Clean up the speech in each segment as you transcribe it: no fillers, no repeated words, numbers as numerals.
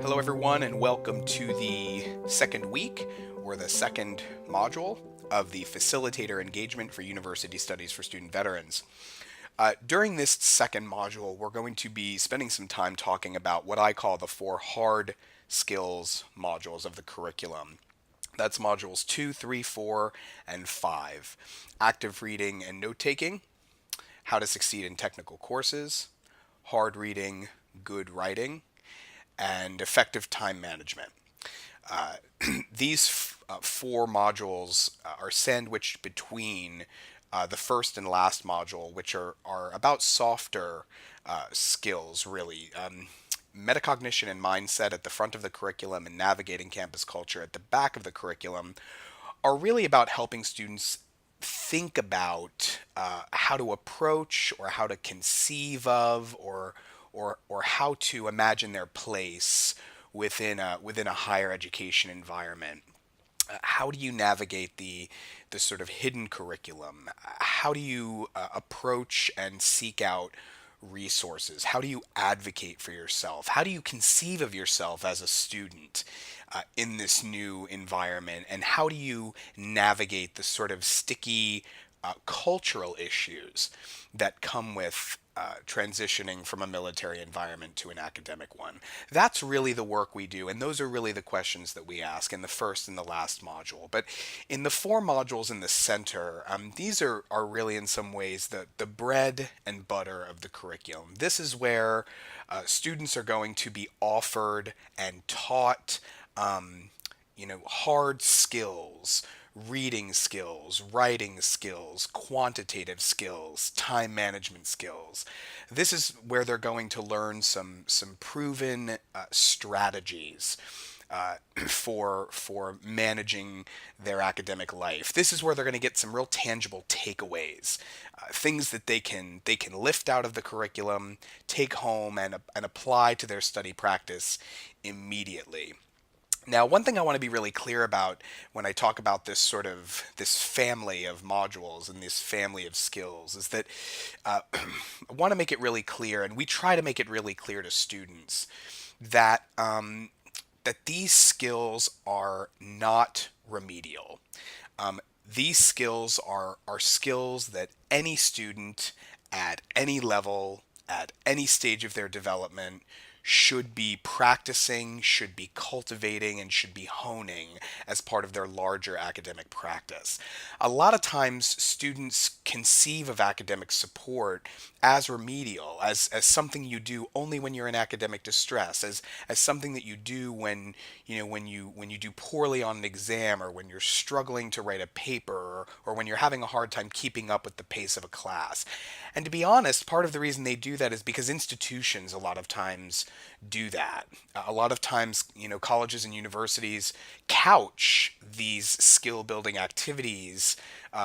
Hello, everyone, and welcome to the second week or the second module of the Facilitator Engagement for University Studies for Student Veterans. During this second module, we're going to be spending some time talking about what I call the four hard skills modules of the curriculum. That's modules 2, 3, 4, and 5. Active reading and note taking, how to succeed in technical courses, hard reading, good writing, and effective time management. Uh, these four modules are sandwiched between the first and last module, which are about softer skills, really. Metacognition and mindset at the front of the curriculum and navigating campus culture at the back of the curriculum are really about helping students think about how to approach or how to conceive of or how to imagine their place within a higher education environment. How do you navigate the sort of hidden curriculum? How do you approach and seek out resources? How do you advocate for yourself? How do you conceive of yourself as a student in this new environment? And how do you navigate the sort of sticky cultural issues that come with transitioning from a military environment to an academic one? That's really the work we do, and those are really the questions that we ask in the first and the last module. But in the four modules in the center, these are really in some ways the bread and butter of the curriculum. This is where students are going to be offered and taught hard skills, reading skills, writing skills, quantitative skills, time management skills. This is where they're going to learn some proven strategies for managing their academic life. This is where they're going to get some real tangible takeaways, things that they can lift out of the curriculum, take home, and apply to their study practice immediately. Now, one thing I want to be really clear about when I talk about this family of modules and this family of skills is that I want to make it really clear, and we try to make it really clear to students that that these skills are not remedial. These skills are skills that any student at any level, at any stage of their development, should be practicing, should be cultivating, and should be honing as part of their larger academic practice. A lot of times, students conceive of academic support as remedial, as something you do only when you're in academic distress, as something that you do when you do poorly on an exam, or when you're struggling to write a paper, or when you're having a hard time keeping up with the pace of a class. And to be honest, part of the reason they do that is because institutions a lot of times do that. A lot of times, colleges and universities couch these skill building activities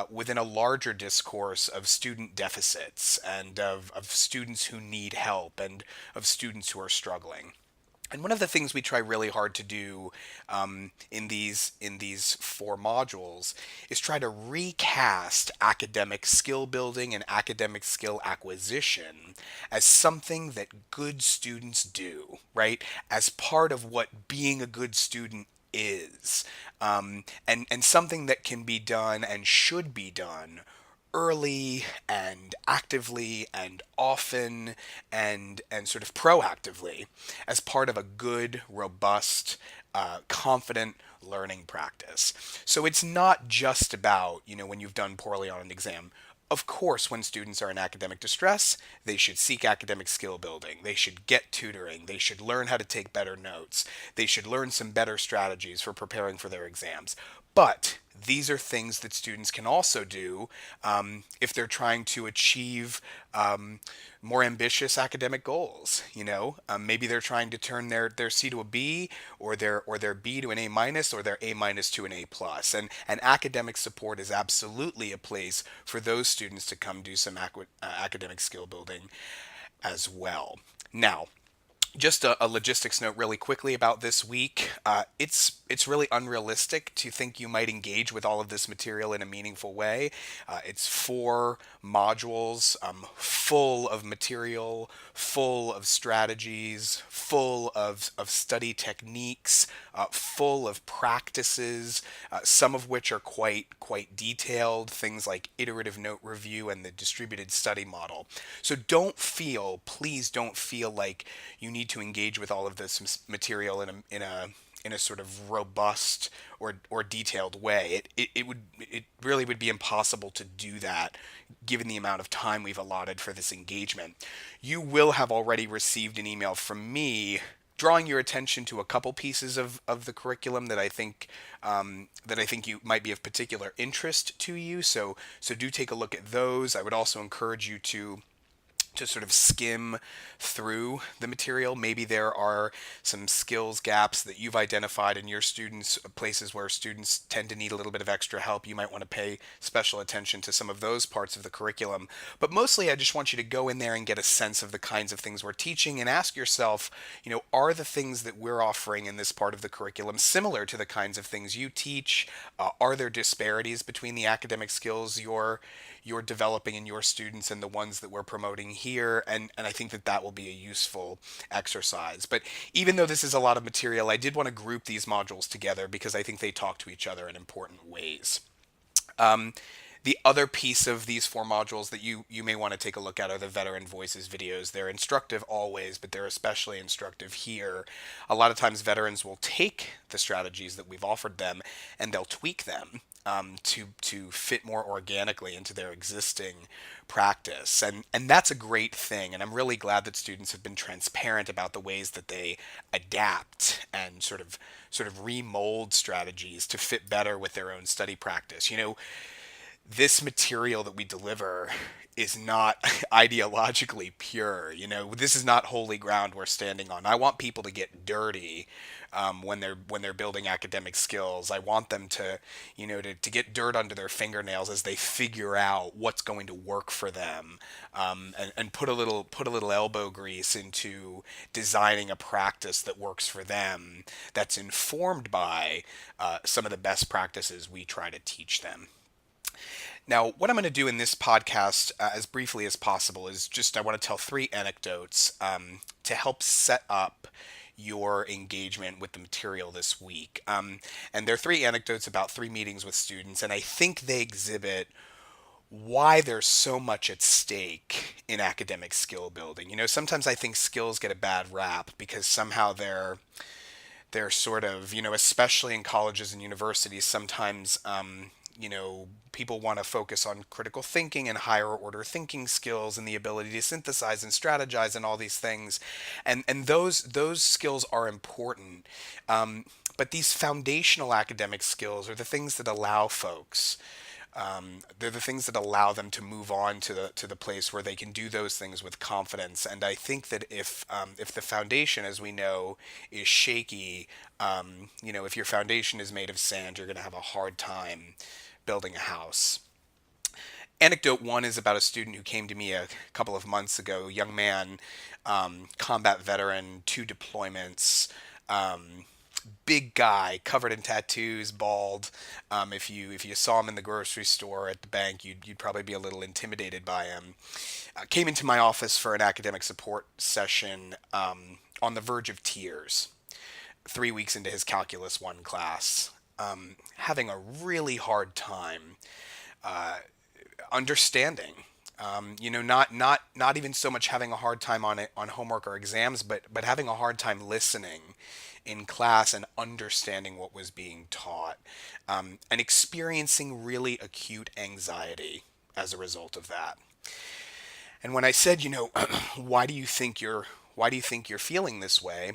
within a larger discourse of student deficits and of students who need help and of students who are struggling. And one of the things we try really hard to do in these four modules is try to recast academic skill building and academic skill acquisition as something that good students do, right? As part of what being a good student is, and something that can be done and should be done early and actively and often and sort of proactively as part of a good, robust, confident learning practice. So it's not just about, when you've done poorly on an exam. Of course, when students are in academic distress, they should seek academic skill building. They should get tutoring. They should learn how to take better notes. They should learn some better strategies for preparing for their exams. But these are things that students can also do if they're trying to achieve more ambitious academic goals. Maybe they're trying to turn their C to a B, or their B to an A minus, or their A minus to an A plus. And academic support is absolutely a place for those students to come do some academic skill building as well. Now, just a logistics note really quickly about this week. It's it's really unrealistic to think you might engage with all of this material in a meaningful way. It's 4 modules, full of material, full of strategies, full of study techniques, full of practices, some of which are quite detailed, things like iterative note review and the distributed study model. So please don't feel like you need to engage with all of this material in a sort of robust or detailed way. It really would be impossible to do that given the amount of time we've allotted for this engagement. You will have already received an email from me drawing your attention to a couple pieces of the curriculum that I think you might be of particular interest to you. So do take a look at those. I would also encourage you to sort of skim through the material. Maybe there are some skills gaps that you've identified in your students, places where students tend to need a little bit of extra help. You might want to pay special attention to some of those parts of the curriculum. But mostly, I just want you to go in there and get a sense of the kinds of things we're teaching and ask yourself, are the things that we're offering in this part of the curriculum similar to the kinds of things you teach? Are there disparities between the academic skills you're developing in your students and the ones that we're promoting here? And I think that will be a useful exercise. But even though this is a lot of material, I did want to group these modules together because I think they talk to each other in important ways. The other piece of these 4 modules that you may want to take a look at are the Veteran Voices videos. They're instructive always, but they're especially instructive here. A lot of times veterans will take the strategies that we've offered them and they'll tweak them to fit more organically into their existing practice. And that's a great thing. And I'm really glad that students have been transparent about the ways that they adapt and sort of remold strategies to fit better with their own study practice. This material that we deliver is not ideologically pure. This is not holy ground we're standing on. I want people to get dirty when they're building academic skills. I want them to get dirt under their fingernails as they figure out what's going to work for them, and put a little elbow grease into designing a practice that works for them, that's informed by some of the best practices we try to teach them. Now, what I'm going to do in this podcast, as briefly as possible, is I want to tell 3 anecdotes to help set up your engagement with the material this week. And they're 3 anecdotes about 3 meetings with students, and I think they exhibit why there's so much at stake in academic skill building. Sometimes I think skills get a bad rap because somehow they're sort of, especially in colleges and universities, sometimes people want to focus on critical thinking and higher order thinking skills and the ability to synthesize and strategize and all these things. And those skills are important. But these foundational academic skills are the things that allow folks. They're the things that allow them to move on to the place where they can do those things with confidence. And I think that if the foundation, as we know, is shaky, if your foundation is made of sand, you're going to have a hard time building a house. Anecdote 1 is about a student who came to me a couple of months ago, young man, combat veteran, 2 deployments, big guy, covered in tattoos, bald. If you saw him in the grocery store, at the bank, you'd probably be a little intimidated by him. Came into my office for an academic support session, on the verge of tears, 3 weeks into his Calculus 1 class, having a really hard time understanding. Not even so much having a hard time on homework or exams, but having a hard time listening in class and understanding what was being taught, and experiencing really acute anxiety as a result of that. And when I said, why do you think you're feeling this way?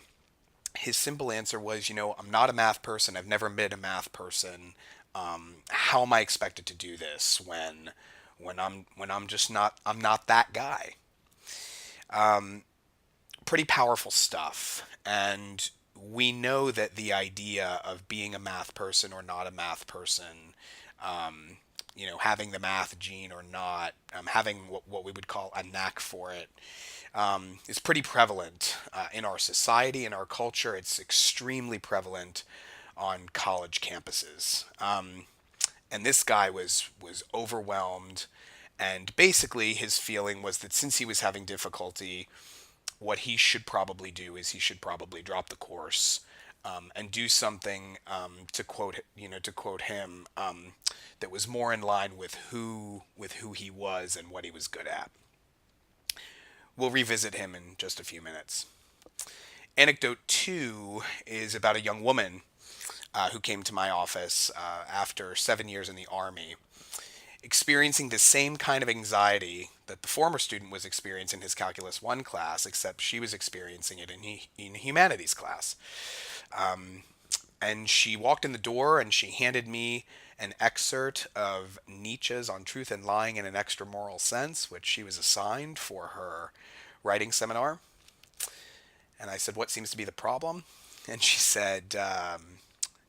His simple answer was, I'm not a math person. I've never been a math person. How am I expected to do this when I'm just not, I'm not that guy? Pretty powerful stuff. And we know that the idea of being a math person or not a math person, having the math gene or not, having what we would call a knack for it, is pretty prevalent in our society, in our culture. It's extremely prevalent on college campuses. And this guy was overwhelmed, and basically his feeling was that since he was having difficulty, what he should probably do is he should probably drop the course, and do something, to quote him, that was more in line with who he was and what he was good at. We'll revisit him in just a few minutes. Anecdote 2 is about a young woman who came to my office after 7 years in the Army, experiencing the same kind of anxiety that the former student was experiencing in his Calculus 1 class, except she was experiencing it in humanities class. And she walked in the door and she handed me an excerpt of Nietzsche's On Truth and Lying in an Extra Moral Sense, which she was assigned for her writing seminar. And I said, "What seems to be the problem?" And she said,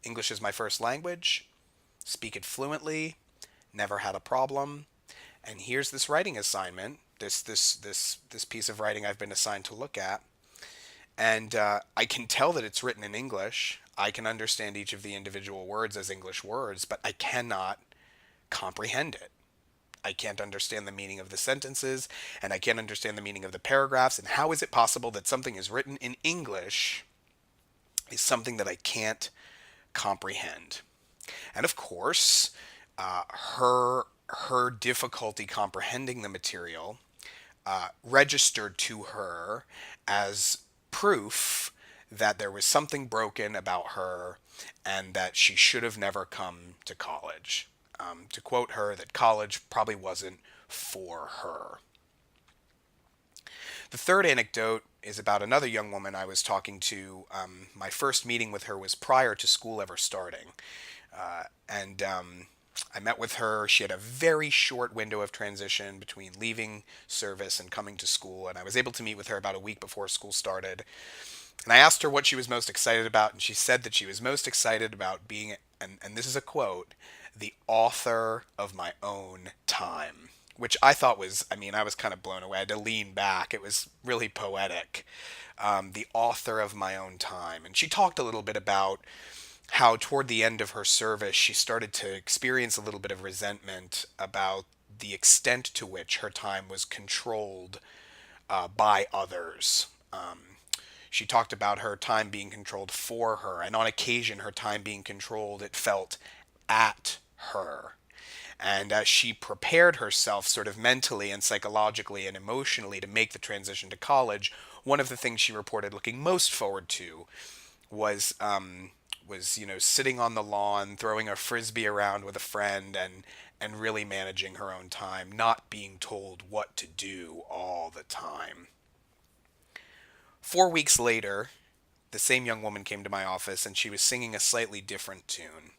"English is my first language, speak it fluently, never had a problem. And here's this writing assignment, this piece of writing I've been assigned to look at. And I can tell that it's written in English. I can understand each of the individual words as English words, but I cannot comprehend it. I can't understand the meaning of the sentences, and I can't understand the meaning of the paragraphs. And how is it possible that something is written in English is something that I can't comprehend?" And of course, her difficulty comprehending the material registered to her as proof that there was something broken about her and that she should have never come to college. To quote her, that college probably wasn't for her. The third anecdote is about another young woman I was talking to. My first meeting with her was prior to school ever starting. And I met with her. She had a very short window of transition between leaving service and coming to school, and I was able to meet with her about a week before school started. And I asked her what she was most excited about, and she said that she was most excited about being, and this is a quote, "the author of my own time," which I thought was, I was kind of blown away. I had to lean back. It was really poetic. The author of my own time. And she talked a little bit about how toward the end of her service, she started to experience a little bit of resentment about the extent to which her time was controlled by others. She talked about her time being controlled for her, and on occasion her time being controlled, it felt at her. And as she prepared herself sort of mentally and psychologically and emotionally to make the transition to college, one of the things she reported looking most forward to was sitting on the lawn, throwing a frisbee around with a friend, and really managing her own time, not being told what to do all the time. 4 weeks later, the same young woman came to my office, and she was singing a slightly different tune.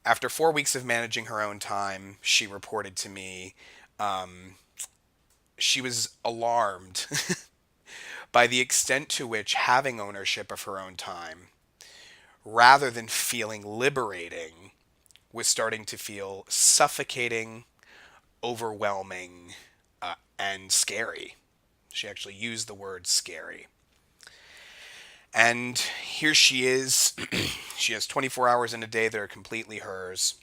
After 4 weeks of managing her own time, she reported to me, she was alarmed by the extent to which having ownership of her own time, rather than feeling liberating, was starting to feel suffocating, overwhelming, and scary. She actually used the word scary. And here she is. She has 24 hours in a day that are completely hers.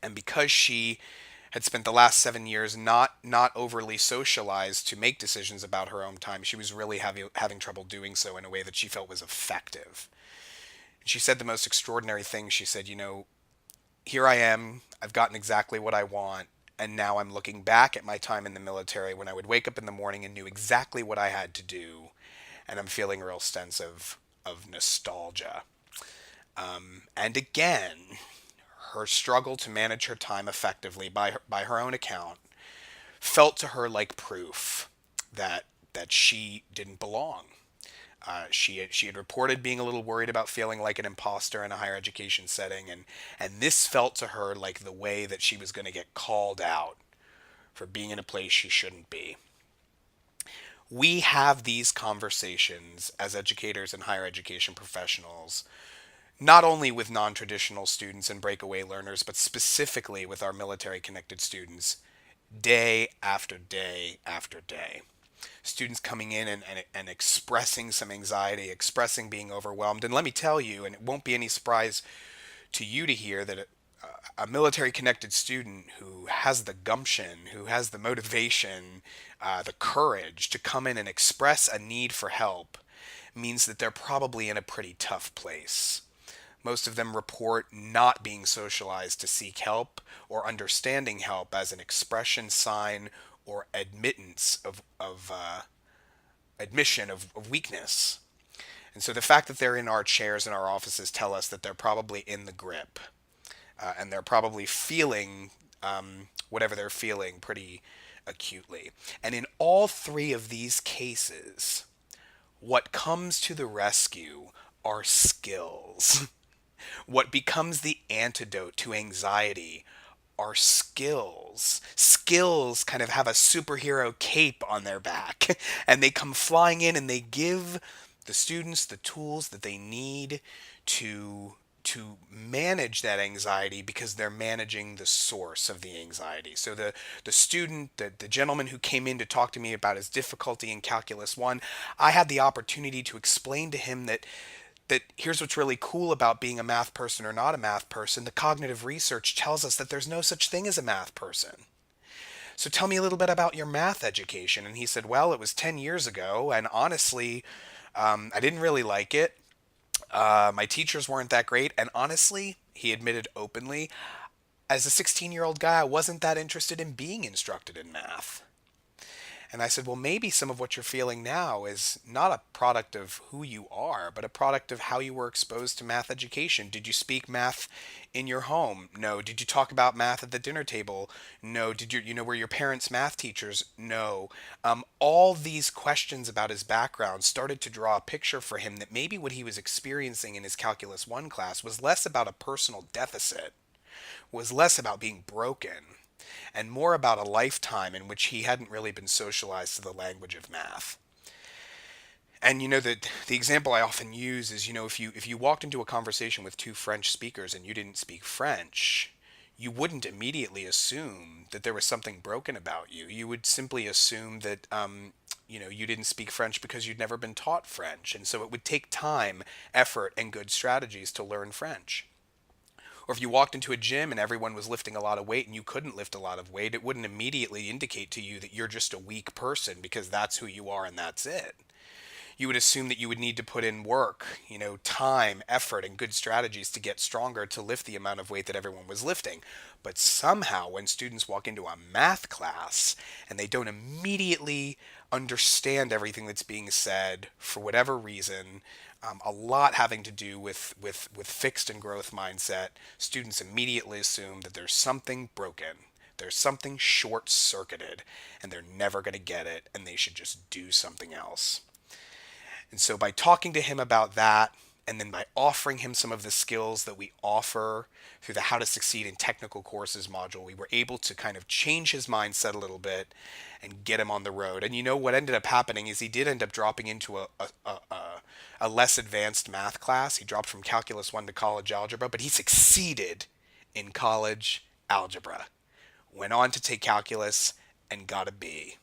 And because she had spent the last 7 years not overly socialized to make decisions about her own time, she was really having trouble doing so in a way that she felt was effective. She said the most extraordinary thing. She said, "Here I am. I've gotten exactly what I want. And now I'm looking back at my time in the military when I would wake up in the morning and knew exactly what I had to do. And I'm feeling a real sense of nostalgia." And again, her struggle to manage her time effectively by her own account felt to her like proof that she didn't belong. She had reported being a little worried about feeling like an imposter in a higher education setting, and this felt to her like the way that she was going to get called out for being in a place she shouldn't be. We have these conversations as educators and higher education professionals, not only with non-traditional students and breakaway learners, but specifically with our military-connected students, day after day after day. students coming in and expressing some anxiety, expressing being overwhelmed. And let me tell you, and it won't be any surprise to you to hear that a military connected student who has the gumption, who has the motivation, the courage to come in and express a need for help means that they're probably in a pretty tough place. Most of them report not being socialized to seek help or understanding help as an expression, sign, or admission of weakness. And so the fact that they're in our chairs in our offices tell us that they're probably in the grip, and they're probably feeling whatever they're feeling pretty acutely. And in all three of these cases, what comes to the rescue are skills. What becomes the antidote to anxiety are skills. Skills kind of have a superhero cape on their back, and they come flying in and they give the students the tools that they need to manage that anxiety because they're managing the source of the anxiety. So the student, the gentleman who came in to talk to me about his difficulty in Calculus 1, I had the opportunity to explain to him that here's what's really cool about being a math person or not a math person. The cognitive research tells us that there's no such thing as a math person. So tell me a little bit about your math education. And he said, well, it was 10 years ago, and honestly, I didn't really like it. My teachers weren't that great, and honestly, he admitted openly, as a 16-year-old guy, I wasn't that interested in being instructed in math. And I said, well, maybe some of what you're feeling now is not a product of who you are, but a product of how you were exposed to math education. Did you speak math in your home? No. Did you talk about math at the dinner table? No. Did were your parents math teachers? No. All these questions about his background started to draw a picture for him that maybe what he was experiencing in his Calculus 1 class was less about a personal deficit, was less about being broken, and more about a lifetime in which he hadn't really been socialized to the language of math. And the example I often use is, if you walked into a conversation with two French speakers and you didn't speak French, you wouldn't immediately assume that there was something broken about you. You would simply assume that you didn't speak French because you'd never been taught French, and so it would take time, effort, and good strategies to learn French. Or if you walked into a gym and everyone was lifting a lot of weight and you couldn't lift a lot of weight, it wouldn't immediately indicate to you that you're just a weak person because that's who you are and that's it. You would assume that you would need to put in work, time, effort, and good strategies to get stronger to lift the amount of weight that everyone was lifting. But somehow when students walk into a math class and they don't immediately understand everything that's being said for whatever reason, a lot having to do with fixed and growth mindset, students immediately assume that there's something broken. There's something short-circuited, and they're never going to get it, and they should just do something else. And so by talking to him about that, and then by offering him some of the skills that we offer through the How to Succeed in Technical Courses module, we were able to kind of change his mindset a little bit and get him on the road. And what ended up happening is he did end up dropping into a less advanced math class. He dropped from Calculus 1 to college algebra, but he succeeded in college algebra. Went on to take calculus and got a B.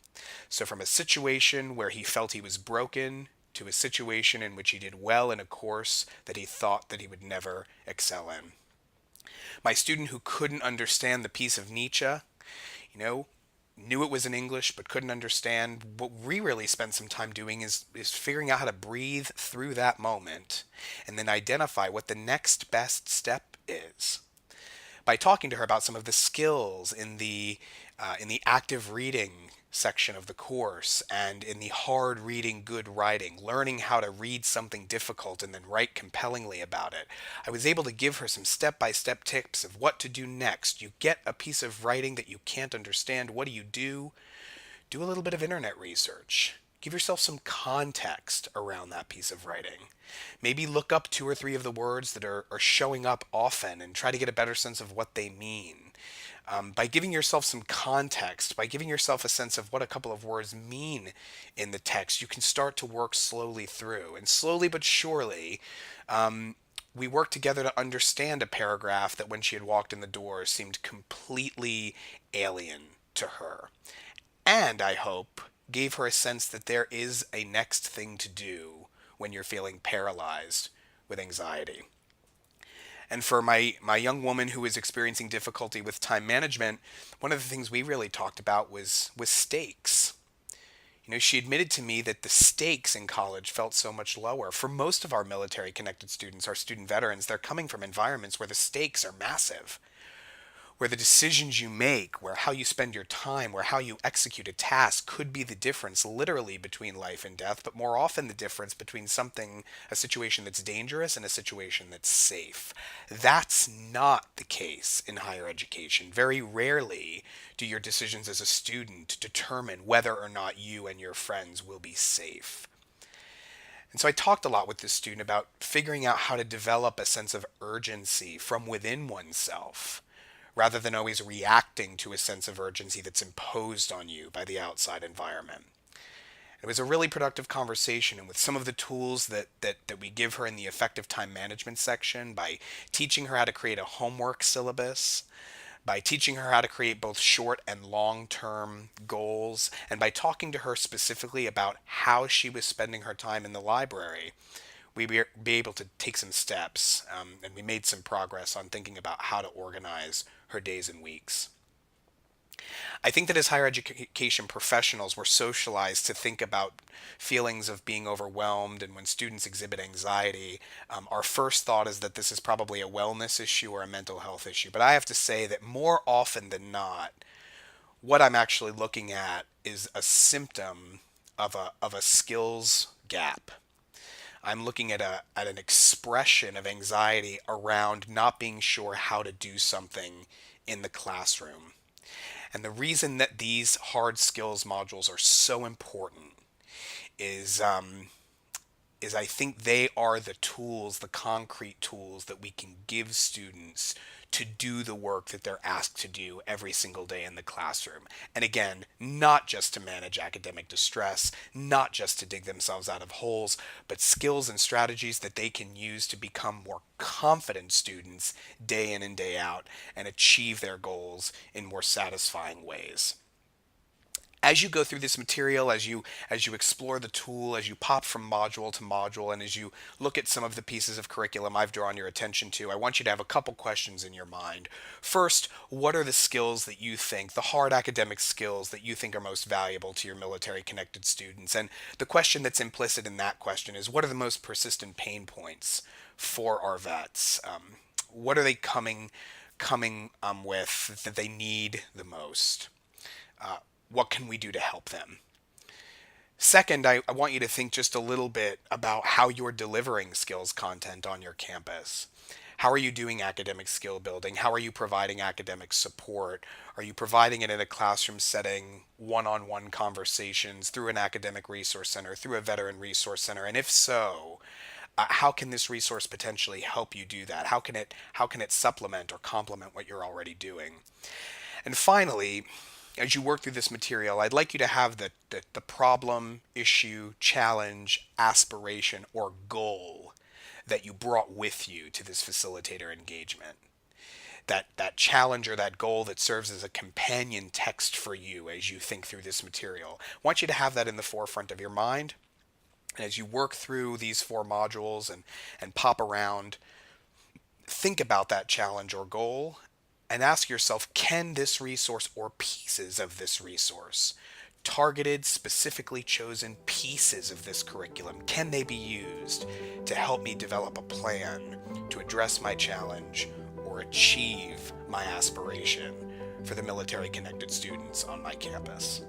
So from a situation where he felt he was broken to a situation in which he did well in a course that he thought that he would never excel in. My student who couldn't understand the piece of Nietzsche, knew it was in English but couldn't understand, what we really spent some time doing is figuring out how to breathe through that moment and then identify what the next best step is. By talking to her about some of the skills in the active reading section of the course and in the hard reading, good writing, learning how to read something difficult and then write compellingly about it, I was able to give her some step-by-step tips of what to do next. You get a piece of writing that you can't understand. What do? Do a little bit of internet research. Give yourself some context around that piece of writing. Maybe look up 2 or 3 of the words that are showing up often and try to get a better sense of what they mean. By giving yourself some context, by giving yourself a sense of what a couple of words mean in the text, you can start to work slowly through. And slowly but surely, we worked together to understand a paragraph that when she had walked in the door seemed completely alien to her. And I hope gave her a sense that there is a next thing to do when you're feeling paralyzed with anxiety. And for my young woman who was experiencing difficulty with time management, one of the things we really talked about was stakes. She admitted to me that the stakes in college felt so much lower. For most of our military connected students, our student veterans, they're coming from environments where the stakes are massive, where the decisions you make, where how you spend your time, where how you execute a task could be the difference literally between life and death, but more often the difference between a situation that's dangerous and a situation that's safe. That's not the case in higher education. Very rarely do your decisions as a student determine whether or not you and your friends will be safe. And so I talked a lot with this student about figuring out how to develop a sense of urgency from within oneself, rather than always reacting to a sense of urgency that's imposed on you by the outside environment. It was a really productive conversation, and with some of the tools that we give her in the effective time management section, by teaching her how to create a homework syllabus, by teaching her how to create both short and long-term goals, and by talking to her specifically about how she was spending her time in the library, we'd be able to take some steps, and we made some progress on thinking about how to organize her days and weeks. I think that as higher education professionals, we're socialized to think about feelings of being overwhelmed, and when students exhibit anxiety, our first thought is that this is probably a wellness issue or a mental health issue. But I have to say that more often than not, what I'm actually looking at is a symptom of a skills gap. I'm looking at an expression of anxiety around not being sure how to do something in the classroom. And the reason that these hard skills modules are so important is I think they are the tools, the concrete tools that we can give students to do the work that they're asked to do every single day in the classroom. And again, not just to manage academic distress, not just to dig themselves out of holes, but skills and strategies that they can use to become more confident students day in and day out and achieve their goals in more satisfying ways. As you go through this material, as you explore the tool, as you pop from module to module, and as you look at some of the pieces of curriculum I've drawn your attention to, I want you to have a couple questions in your mind. First, what are the skills that you think, the hard academic skills that you think are most valuable to your military connected students? And the question that's implicit in that question is, what are the most persistent pain points for our vets? What are they coming with that they need the most? What can we do to help them? Second, I want you to think just a little bit about how you're delivering skills content on your campus. How are you doing academic skill building? How are you providing academic support? Are you providing it in a classroom setting, one-on-one conversations, through an academic resource center, through a veteran resource center? And if so, how can this resource potentially help you do that? How can it supplement or complement what you're already doing? And finally, as you work through this material, I'd like you to have the problem, issue, challenge, aspiration, or goal that you brought with you to this facilitator engagement. That challenge or that goal that serves as a companion text for you as you think through this material. I want you to have that in the forefront of your mind. And as you work through these 4 modules and pop around, think about that challenge or goal and ask yourself, can this resource or pieces of this resource, targeted, specifically chosen pieces of this curriculum, can they be used to help me develop a plan to address my challenge or achieve my aspiration for the military connected students on my campus?